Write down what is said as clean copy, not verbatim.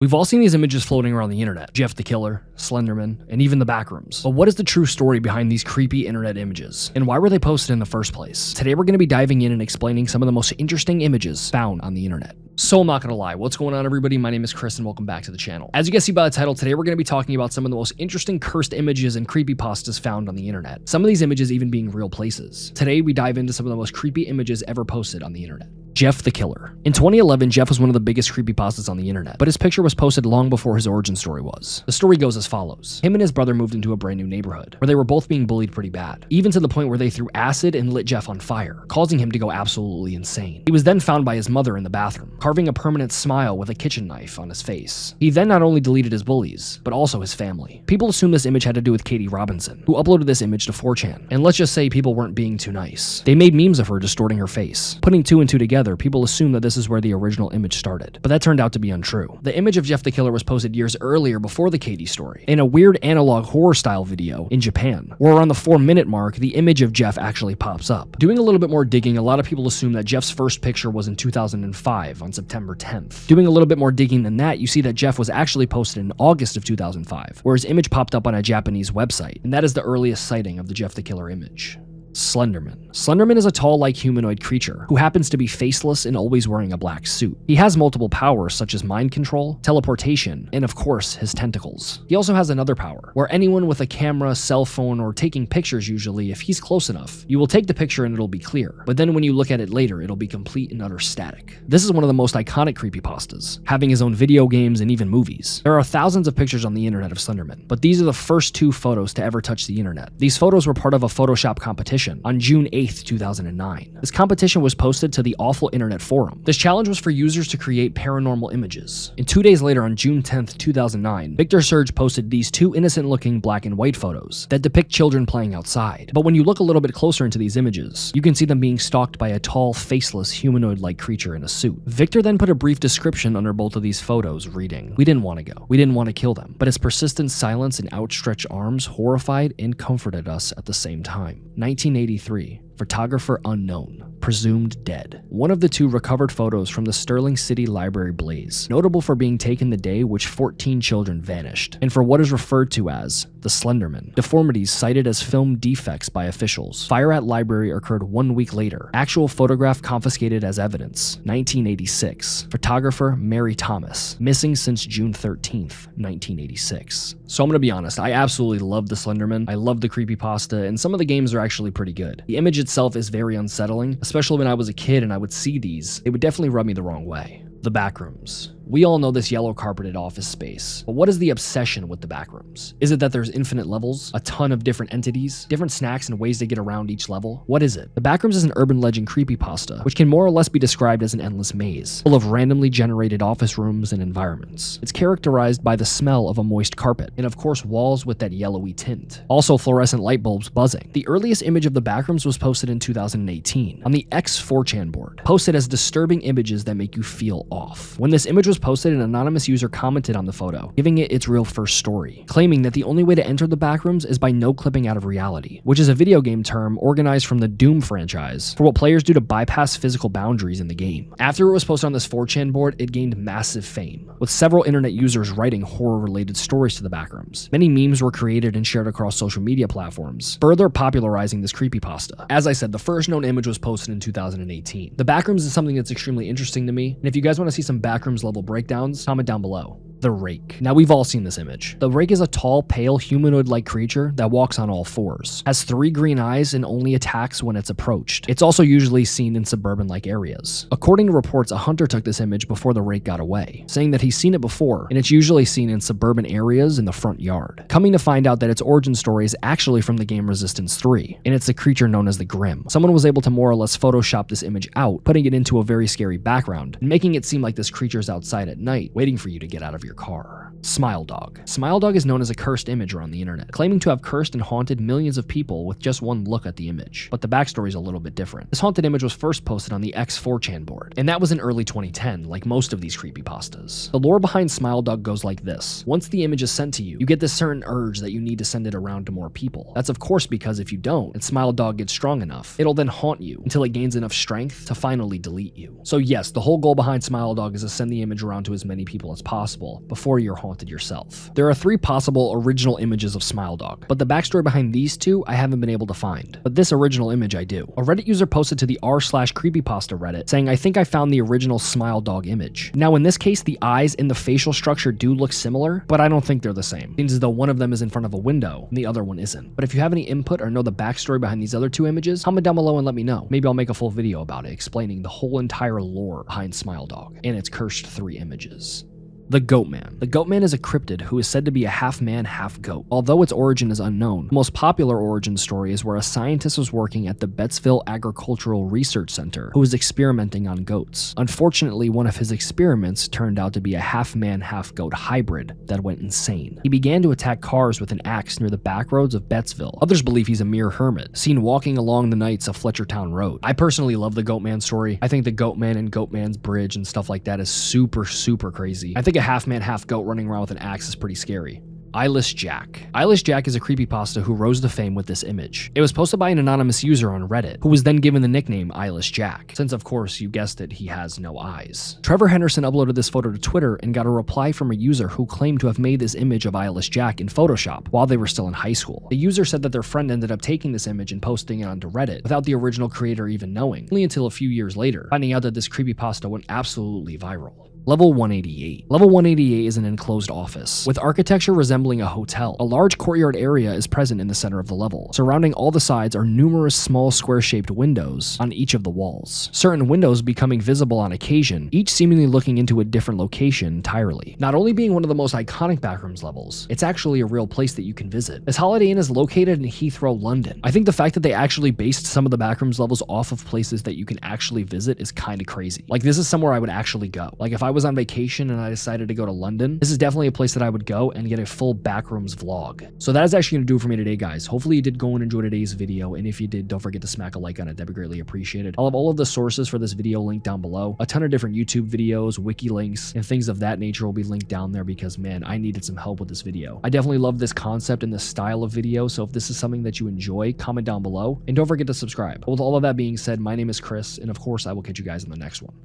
We've all seen these images floating around the internet. Jeff the Killer, Slenderman, and even the Backrooms. But what is the true story behind these creepy internet images? And why were they posted in the first place? Today we're going to be diving in and explaining some of the most interesting images found on the internet. So I'm not gonna lie, what's going on everybody? My name is Chris and welcome back to the channel. As you can see by the title, today we're gonna be talking about some of the most interesting cursed images and creepypastas found on the internet. Some of these images even being real places. Today we dive into some of the most creepy images ever posted on the internet. Jeff the Killer. In 2011, Jeff was one of the biggest creepypastas on the internet, but his picture was posted long before his origin story was. The story goes as follows. Him and his brother moved into a brand new neighborhood, where they were both being bullied pretty bad, even to the point where they threw acid and lit Jeff on fire, causing him to go absolutely insane. He was then found by his mother in the bathroom, carving a permanent smile with a kitchen knife on his face. He then not only deleted his bullies, but also his family. People assume this image had to do with Katie Robinson, who uploaded this image to 4chan, and let's just say people weren't being too nice. They made memes of her distorting her face. Putting two and two together, people assume that this is where the original image started, but that turned out to be untrue. The image of Jeff the Killer was posted years earlier before the Katie story, in a weird analog horror style video in Japan, where around the 4-minute mark, the image of Jeff actually pops up. Doing a little bit more digging, a lot of people assume that Jeff's first picture was in 2005 on September 10th. Doing a little bit more digging than that, you see that Jeff was actually posted in August of 2005, where his image popped up on a Japanese website, and that is the earliest sighting of the Jeff the Killer image. Slenderman. Slenderman is a tall-like humanoid creature who happens to be faceless and always wearing a black suit. He has multiple powers such as mind control, teleportation, and of course, his tentacles. He also has another power, where anyone with a camera, cell phone, or taking pictures usually, if he's close enough, you will take the picture and it'll be clear, but then when you look at it later, it'll be complete and utter static. This is one of the most iconic creepypastas, having his own video games and even movies. There are thousands of pictures on the internet of Slenderman, but these are the first 2 photos to ever touch the internet. These photos were part of a Photoshop competition on June 8th, 2009. This competition was posted to the Awful Internet Forum. This challenge was for users to create paranormal images. And 2 days later, on June 10th, 2009, Victor Surge posted these 2 innocent-looking black and white photos that depict children playing outside. But when you look a little bit closer into these images, you can see them being stalked by a tall, faceless, humanoid-like creature in a suit. Victor then put a brief description under both of these photos, reading, "We didn't want to go. We didn't want to kill them, but his persistent silence and outstretched arms horrified and comforted us at the same time." 1983. Photographer unknown, presumed dead. One of the 2 recovered photos from the Sterling City Library blaze, notable for being taken the day which 14 children vanished, and for what is referred to as the Slenderman. Deformities cited as film defects by officials. Fire at library occurred 1 week later. Actual photograph confiscated as evidence. 1986. Photographer Mary Thomas, missing since June 13th, 1986. So I'm gonna be honest, I absolutely love the Slenderman. I love the creepypasta, and some of the games are actually pretty good. The image itself is very unsettling, especially when I was a kid and I would see these. It would definitely rub me the wrong way. The Backrooms. We all know this yellow carpeted office space, but what is the obsession with the Backrooms? Is it that there's infinite levels, a ton of different entities, different snacks and ways to get around each level? What is it? The Backrooms is an urban legend creepypasta, which can more or less be described as an endless maze, full of randomly generated office rooms and environments. It's characterized by the smell of a moist carpet, and of course walls with that yellowy tint. Also fluorescent light bulbs buzzing. The earliest image of the Backrooms was posted in 2018 on the X4chan board, posted as disturbing images that make you feel off. When this image was posted, an anonymous user commented on the photo, giving it its real first story, claiming that the only way to enter the Backrooms is by no clipping out of reality, which is a video game term organized from the Doom franchise for what players do to bypass physical boundaries in the game. After it was posted on this 4chan board, it gained massive fame, with several internet users writing horror-related stories to the Backrooms. Many memes were created and shared across social media platforms, further popularizing this creepypasta. As I said, the first known image was posted in 2018. The Backrooms is something that's extremely interesting to me, and if you guys want to see some Backrooms level breakdowns, comment down below. The Rake. Now we've all seen this image. The Rake is a tall, pale, humanoid-like creature that walks on all 4s, has 3 green eyes and only attacks when it's approached. It's also usually seen in suburban-like areas. According to reports, a hunter took this image before the Rake got away, saying that he's seen it before, and it's usually seen in suburban areas in the front yard. Coming to find out that its origin story is actually from the game Resistance 3, and it's a creature known as the Grim. Someone was able to more or less Photoshop this image out, putting it into a very scary background, and making it seem like this creature's outside at night, waiting for you to get out of your car. Smile Dog. Smile Dog is known as a cursed image around the internet, claiming to have cursed and haunted millions of people with just one look at the image. But the backstory is a little bit different. This haunted image was first posted on the X4chan board, and that was in early 2010, like most of these creepypastas. The lore behind Smile Dog goes like this. Once the image is sent to you, you get this certain urge that you need to send it around to more people. That's of course because if you don't, and Smile Dog gets strong enough, it'll then haunt you until it gains enough strength to finally delete you. So yes, the whole goal behind Smile Dog is to send the image around to as many people as possible before you're haunted yourself. There are 3 possible original images of Smile Dog, but the backstory behind these 2 I haven't been able to find. But this original image I do. A Reddit user posted to the r/creepypasta Reddit saying, "I think I found the original Smile Dog image." Now in this case, the eyes and the facial structure do look similar, but I don't think they're the same. It seems as though one of them is in front of a window and the other one isn't. But if you have any input or know the backstory behind these other 2 images, comment down below and let me know. Maybe I'll make a full video about it, explaining the whole entire lore behind Smile Dog and its cursed 3 images. The Goatman. The Goatman is a cryptid who is said to be a half-man, half-goat. Although its origin is unknown, the most popular origin story is where a scientist was working at the Bettsville Agricultural Research Center who was experimenting on goats. Unfortunately, one of his experiments turned out to be a half-man, half-goat hybrid that went insane. He began to attack cars with an axe near the back roads of Bettsville. Others believe he's a mere hermit, seen walking along the nights of Fletchertown Road. I personally love the Goatman story. I think the Goatman and Goatman's Bridge and stuff like that is super crazy. I think a half-man, half-goat running around with an axe is pretty scary. Eyeless Jack. Eyeless Jack is a creepypasta who rose to fame with this image. It was posted by an anonymous user on Reddit, who was then given the nickname Eyeless Jack, since of course, you guessed it, he has no eyes. Trevor Henderson uploaded this photo to Twitter and got a reply from a user who claimed to have made this image of Eyeless Jack in Photoshop while they were still in high school. The user said that their friend ended up taking this image and posting it onto Reddit without the original creator even knowing, only until a few years later, finding out that this creepypasta went absolutely viral. Level 188. Level 188 is an enclosed office, with architecture resembling a hotel. A large courtyard area is present in the center of the level. Surrounding all the sides are numerous small square-shaped windows on each of the walls. Certain windows becoming visible on occasion, each seemingly looking into a different location entirely. Not only being one of the most iconic backrooms levels, it's actually a real place that you can visit. This Holiday Inn is located in Heathrow, London. I think the fact that they actually based some of the backrooms levels off of places that you can actually visit is kind of crazy. Like, this is somewhere I would actually go. Like, if I was on vacation and I decided to go to London, this is definitely a place that I would go and get a full backrooms vlog. So that is actually going to do it for me today, guys. Hopefully you did go and enjoy today's video, and if you did, don't forget to smack a like on it. That'd be greatly appreciated. I'll have all of the sources for this video linked down below. A ton of different YouTube videos, wiki links, and things of that nature will be linked down there because, man, I needed some help with this video. I definitely love this concept and this style of video, so if this is something that you enjoy, comment down below, and don't forget to subscribe. With all of that being said, my name is Chris, and of course, I will catch you guys in the next one.